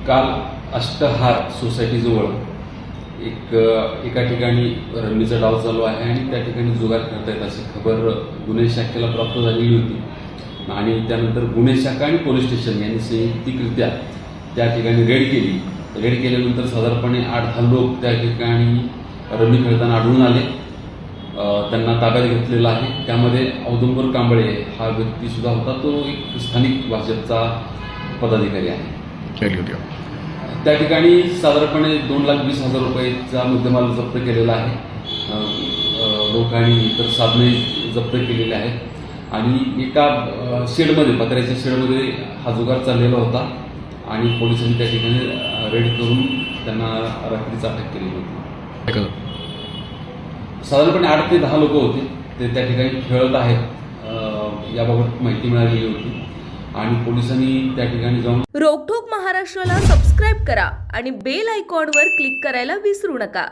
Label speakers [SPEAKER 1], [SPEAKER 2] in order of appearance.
[SPEAKER 1] काल अष्टहार सोसायटीजवळ एका ठिकाणी रम्मीचा डाव चालू आहे आणि त्या ठिकाणी जुगार खेळतायत अशी खबर गुन्हे शाखेला प्राप्त झालेली होती आणि त्यानंतर गुन्हे शाखा आणि पोलीस स्टेशन यांनी संयुक्तिकरित्या त्या ठिकाणी रेड केली. रेड केल्यानंतर साधारणपणे 8-10 लोक त्या ठिकाणी रम्मी खेळताना आढळून आले. त्यांना ताब्यात घेतलेला आहे. त्यामध्ये औदुंबर कांबळे हा व्यक्तीसुद्धा होता. तो एक स्थानिक भाजपचा पदाधिकारी आहे. त्या ठिकाणी साधारणपणे 2,20,000 रुपयेचा मुद्देमाल जप्त केलेला आहे. लोक आणि इतर साधने जप्त केलेले आहेत आणि एका शेडमध्ये, पत्र्याच्या शेडमध्ये हा जुगार चाललेला होता आणि पोलिसांनी त्या ठिकाणी रेड करून त्यांना रात्रीच अटक केली होती. साधारणपणे 8 ते 10 लोक होते. ते त्या ठिकाणी खेळत आहेत याबाबत माहिती मिळालेली होती आणि पोलिसांनी त्या ठिकाणी जाऊन
[SPEAKER 2] रोकठोक महाराष्ट्राला सबस्क्राईब करा आणि बेल आयकॉनवर क्लिक करायला विसरू नका.